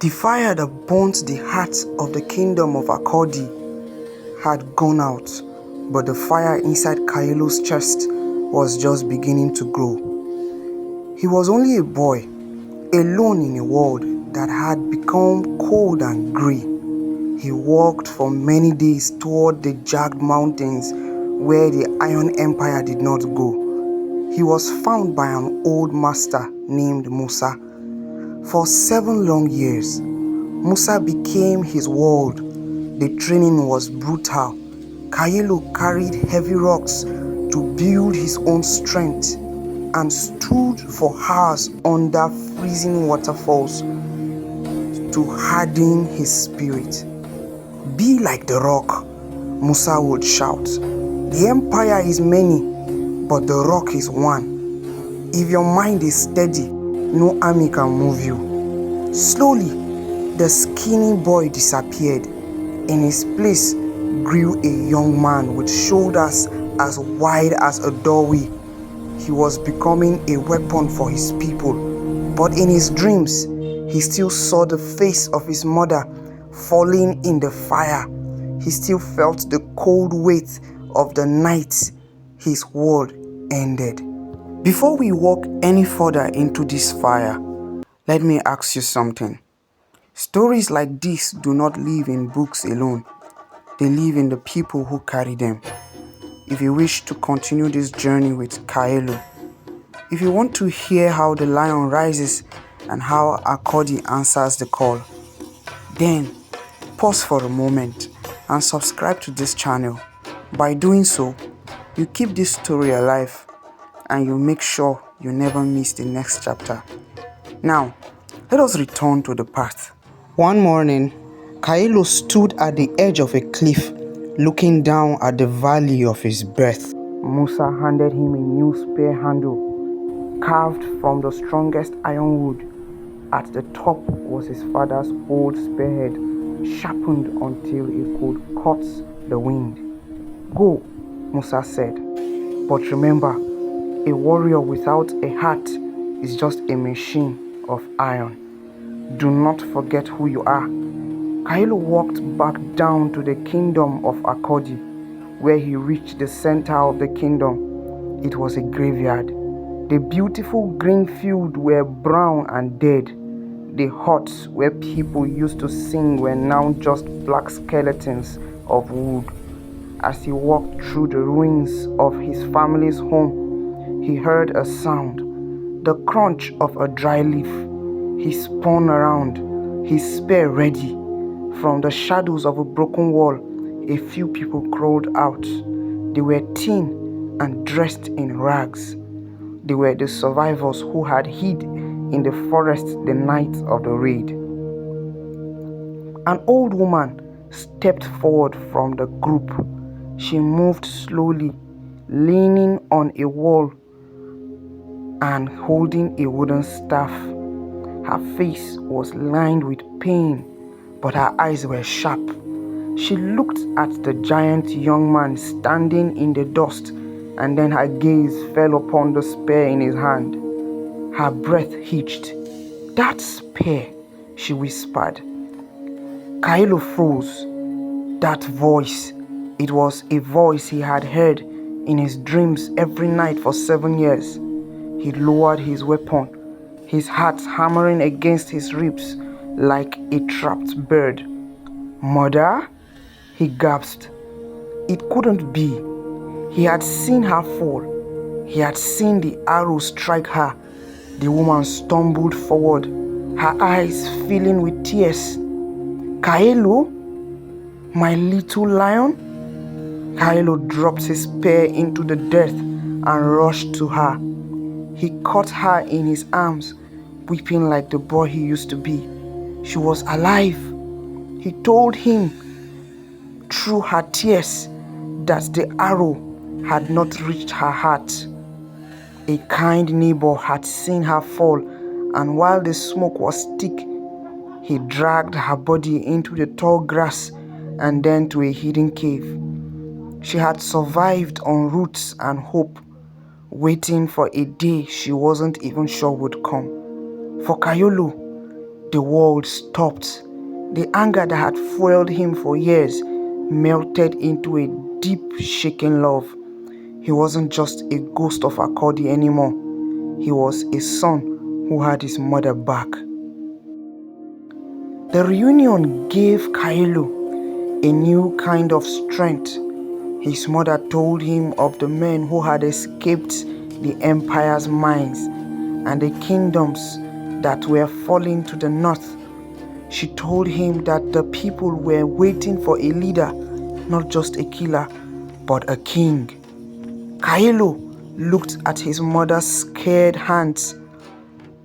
The fire that burnt the heart of the Kingdom of Akodi had gone out, but the fire inside Kaelo's chest was just beginning to grow. He was only a boy, alone in a world that had become cold and grey. He walked for many days toward the jagged mountains where the Iron Empire did not go. He was found by an old master named Musa. For 7 long years, Musa became his world. The training was brutal. Kaelo carried heavy rocks to build his own strength and stood for hours under freezing waterfalls to harden his spirit. "Be like the rock," Musa would shout. "The empire is many, but the rock is one. If your mind is steady, no army can move you." Slowly, the skinny boy disappeared. In his place grew a young man with shoulders as wide as a doorway. He was becoming a weapon for his people, but in his dreams, he still saw the face of his mother falling in the fire. He still felt the cold weight of the night his world ended. Before we walk any further into this fire, let me ask you something. Stories like this do not live in books alone. They live in the people who carry them. If you wish to continue this journey with Kaelo, if you want to hear how the lion rises and how Akodi answers the call, then pause for a moment and subscribe to this channel. By doing so, you keep this story alive and you make sure you never miss the next chapter. Now, let us return to the path. One morning, Kaelo stood at the edge of a cliff, looking down at the valley of his birth. Musa handed him a new spear handle, carved from the strongest ironwood. At the top was his father's old spearhead, sharpened until it could cut the wind. "Go," Musa said. "But remember, a warrior without a heart is just a machine of iron. Do not forget who you are." Kaelo walked back down to the Kingdom of Akodi. Where he reached the center of the kingdom, it was a graveyard. The beautiful green fields were brown and dead. The huts where people used to sing were now just black skeletons of wood. As he walked through the ruins of his family's home, he heard a sound, the crunch of a dry leaf. He spun around, his spear ready. From the shadows of a broken wall, a few people crawled out. They were thin and dressed in rags. They were the survivors who had hid in the forest the night of the raid. An old woman stepped forward from the group. She moved slowly, leaning on a wall and holding a wooden staff. Her face was lined with pain, but her eyes were sharp. She looked at the giant young man standing in the dust, and then her gaze fell upon the spear in his hand. Her breath hitched. "That spear," she whispered. Kaelo froze. That voice, it was a voice he had heard in his dreams every night for 7 years. He lowered his weapon, his heart hammering against his ribs like a trapped bird. "Mother?" he gasped. It couldn't be. He had seen her fall. He had seen the arrow strike her. The woman stumbled forward, her eyes filling with tears. "Kaelo? My little lion?" Kaelo dropped his spear into the dirt and rushed to her. He caught her in his arms, weeping like the boy he used to be. She was alive. He told him through her tears that the arrow had not reached her heart. A kind neighbor had seen her fall, and while the smoke was thick, he dragged her body into the tall grass and then to a hidden cave. She had survived on roots and hope, waiting for a day she wasn't even sure would come. For Kaelo, the world stopped. The anger that had fueled him for years melted into a deep, shaking love. He wasn't just a ghost of Akodi anymore. He was a son who had his mother back. The reunion gave Kaelo a new kind of strength. His mother told him of the men who had escaped the empire's mines and the kingdoms that were falling to the north. She told him that the people were waiting for a leader, not just a killer, but a king. Kaelo looked at his mother's scared hands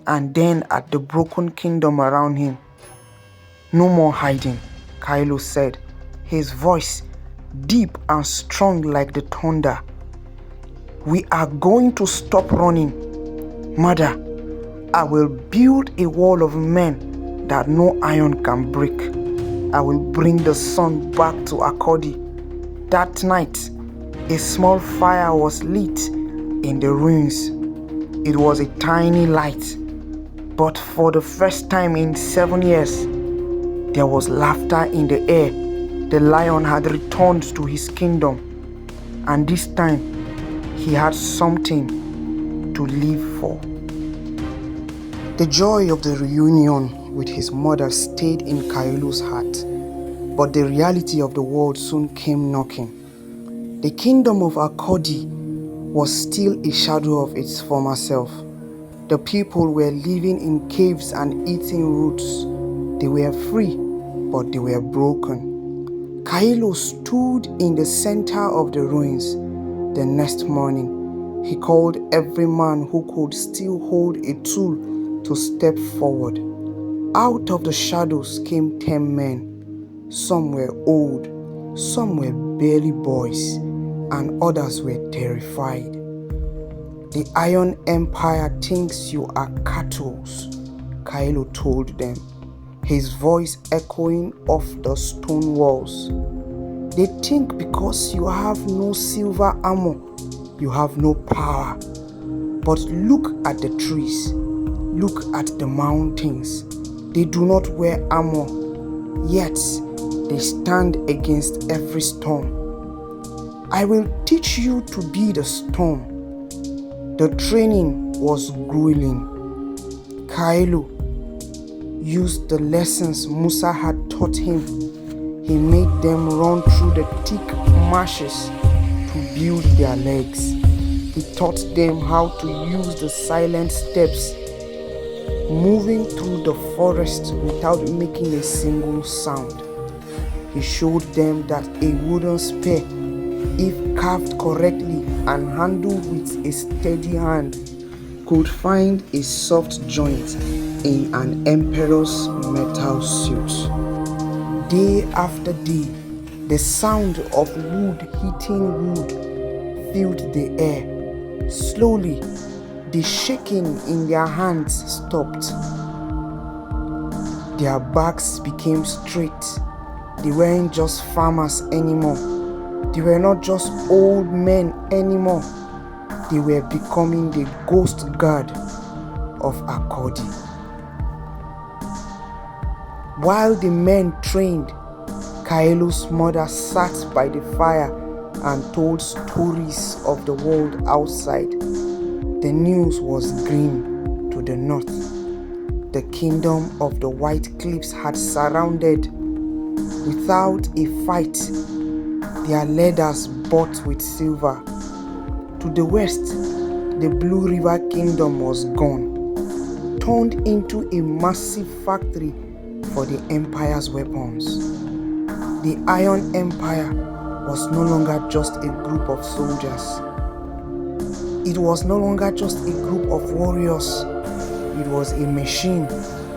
and then at the broken kingdom around him. "No more hiding," Kaelo said, his voice deep and strong like the thunder. "We are going to stop running. Mother, I will build a wall of men that no iron can break. I will bring the sun back to Akodi." That night, a small fire was lit in the ruins. It was a tiny light, but for the first time in 7 years, there was laughter in the air. The lion had returned to his kingdom, and this time he had something to live for. The joy of the reunion with his mother stayed in Kaelo's heart, but the reality of the world soon came knocking. The Kingdom of Akodi was still a shadow of its former self. The people were living in caves and eating roots. They were free, but they were broken. Kaelo stood in the center of the ruins. The next morning, he called every man who could still hold a tool to step forward. Out of the shadows came 10 men. Some were old, some were barely boys, and others were terrified. "The Iron Empire thinks you are cattle," Kaelo told them, his voice echoing off the stone walls. "They think because you have no silver armor, you have no power. But look at the trees, look at the mountains. They do not wear armor, yet they stand against every storm. I will teach you to be the storm." The training was grueling. Kaelo used the lessons Musa had taught him. He made them run through the thick marshes to build their legs. He taught them how to use the silent steps, moving through the forest without making a single sound. He showed them that a wooden spear, if carved correctly and handled with a steady hand, could find a soft joint in an emperor's metal suit. Day after day, the sound of wood hitting wood filled the air. Slowly, the shaking in their hands stopped. Their backs became straight. They weren't just farmers anymore. They were not just old men anymore. They were becoming the ghost guard of Akodi. While the men trained, Kaelo's mother sat by the fire and told stories of the world outside. The news was grim to the north. The kingdom of the White Cliffs had surrounded. Without a fight, their leaders bought with silver. To the west, the Blue River Kingdom was gone, turned into a massive factory for the empire's weapons. The Iron Empire was no longer just a group of soldiers. It was no longer just a group of warriors. It was a machine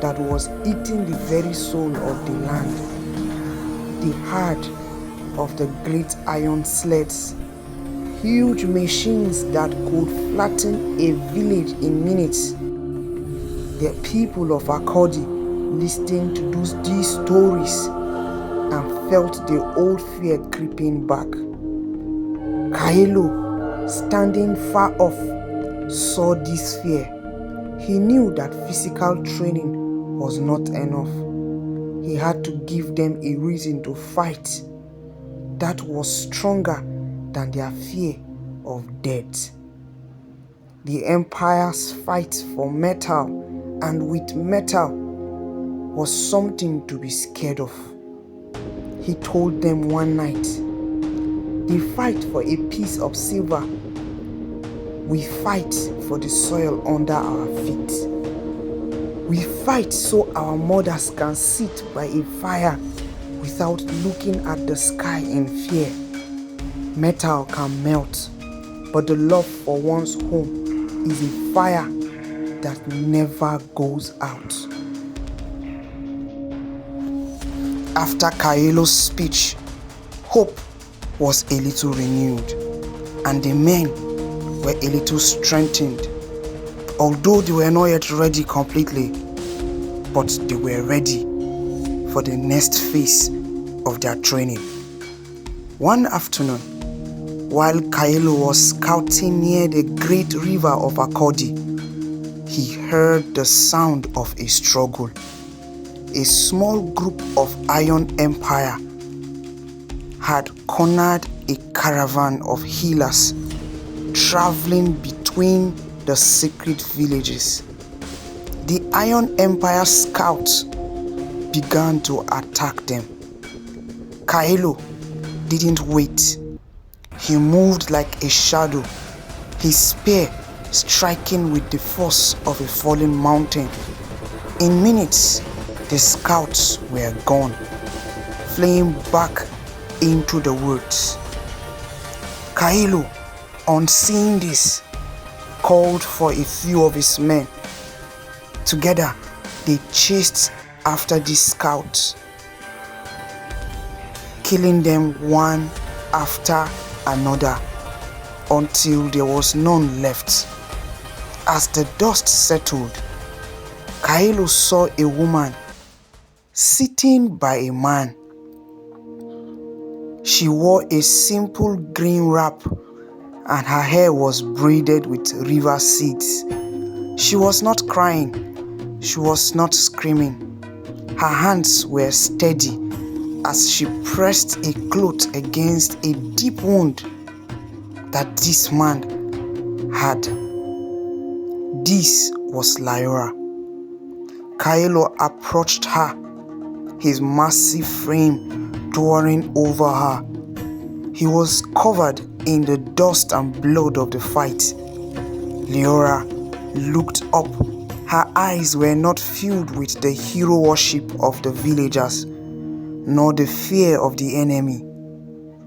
that was eating the very soul of the land. The heart of the great iron sleds, huge machines that could flatten a village in minutes. The people of Akodi listened to these stories and felt the old fear creeping back. Kaelo, standing far off, saw this fear. He knew that physical training was not enough. He had to give them a reason to fight that was stronger than their fear of death. The empire's fight for metal and with metal was something to be scared of. He told them one night, "They fight for a piece of silver. We fight for the soil under our feet. We fight so our mothers can sit by a fire without looking at the sky in fear. Metal can melt, but the love for one's home is a fire that never goes out." After Kaelo's speech, hope was a little renewed, and the men were a little strengthened. Although they were not yet ready completely, but they were ready for the next phase of their training. One afternoon, while Kaelo was scouting near the great river of Akodi, he heard the sound of a struggle. A small group of Iron Empire had cornered a caravan of healers traveling between the sacred villages. The Iron Empire scouts began to attack them. Kaelo didn't wait. He moved like a shadow, his spear striking with the force of a falling mountain. In minutes, the scouts were gone, fleeing back into the woods. Kaelo, on seeing this, called for a few of his men. Together, they chased after the scouts, killing them one after another until there was none left. As the dust settled, Kaelo saw a woman sitting by a man. She wore a simple green wrap and her hair was braided with river seeds. She was not crying. She was not screaming. Her hands were steady as she pressed a cloth against a deep wound that this man had. This was Lyra. Kaelo approached her, his massive frame towering over her. He was covered in the dust and blood of the fight. Lyra looked up. Her eyes were not filled with the hero worship of the villagers, nor the fear of the enemy.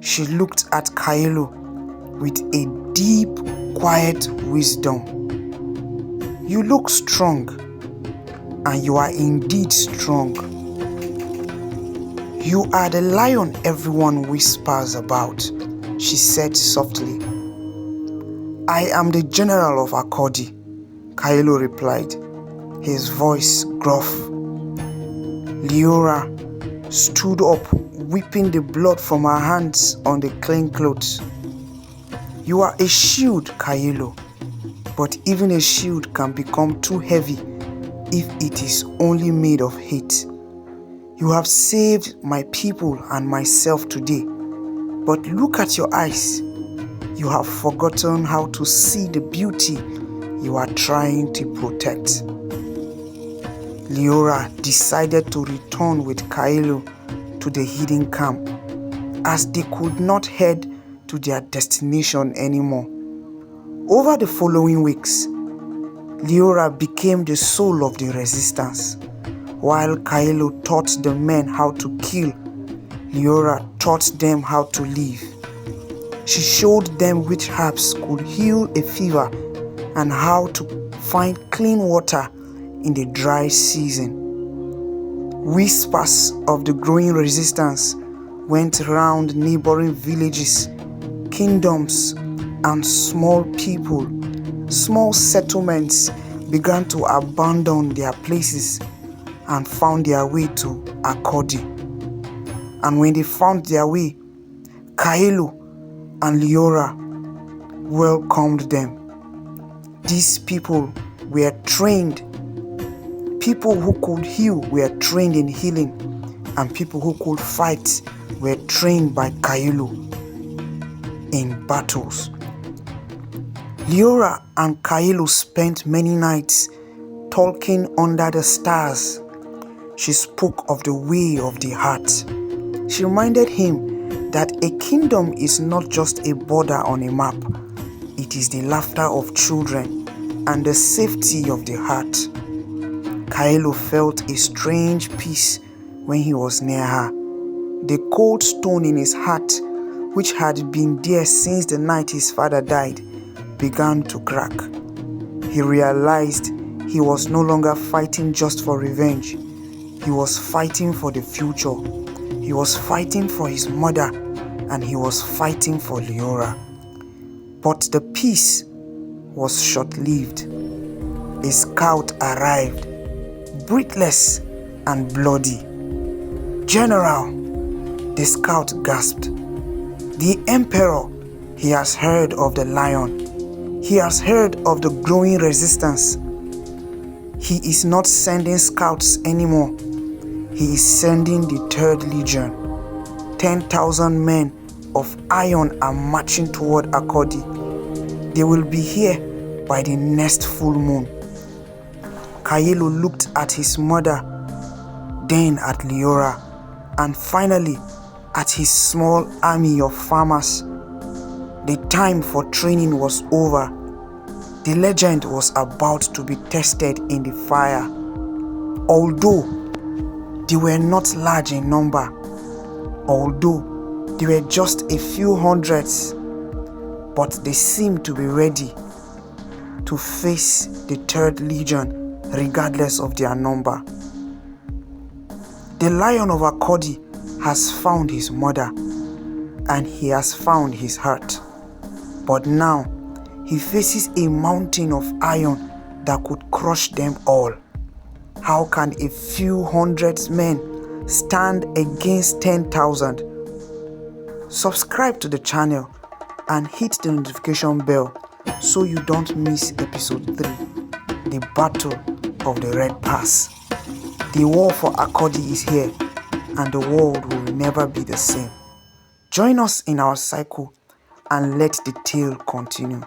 She looked at Kaelo with a deep, quiet wisdom. "You look strong, and you are indeed strong. You are the lion everyone whispers about," she said softly. "I am the general of Akodi," Kaelo replied, his voice gruff. Lyra stood up, wiping the blood from her hands on the clean clothes. "You are a shield, Kaelo, but even a shield can become too heavy if it is only made of hate. You have saved my people and myself today, but look at your eyes. You have forgotten how to see the beauty you are trying to protect." Lyra decided to return with Kaelo to the hidden camp, as they could not head to their destination anymore. Over the following weeks, Lyra became the soul of the resistance. While Kaelo taught the men how to kill, Lyra taught them how to live. She showed them which herbs could heal a fever and how to find clean water in the dry season. Whispers of the growing resistance went around neighboring villages, kingdoms, and small people. Small settlements began to abandon their places and found their way to Akodi. And when they found their way, Kaelo and Lyra welcomed them. These people were trained People who could heal were trained in healing, and people who could fight were trained by Kaelo in battles. Liora and Kaelo spent many nights talking under the stars. She spoke of the way of the heart. She reminded him that a kingdom is not just a border on a map. It is the laughter of children and the safety of the heart. Kaelo felt a strange peace when he was near her. The cold stone in his heart, which had been there since the night his father died, began to crack. He realized he was no longer fighting just for revenge. He was fighting for the future. He was fighting for his mother, and he was fighting for Liora. But the peace was short-lived. A scout arrived, breathless and bloody. "General," the scout gasped. "The Emperor, he has heard of the lion. He has heard of the growing resistance. He is not sending scouts anymore. He is sending the 3rd Legion. 10,000 men of iron are marching toward Akodi. They will be here by the next full moon." Kaelo looked at his mother, then at Liora, and finally at his small army of farmers. The time for training was over. The legend was about to be tested in the fire. Although they were not large in number, although they were just a few hundreds, but they seemed to be ready to face the 3rd Legion regardless of their number. The Lion of Akodi has found his mother, and he has found his heart. But now he faces a mountain of iron that could crush them all. How can a few hundred men stand against 10,000? Subscribe to the channel and hit the notification bell so you don't miss episode 3, the Battle of the Red Pass. The war for Akodi is here, and the world will never be the same. Join us in our cycle and let the tale continue.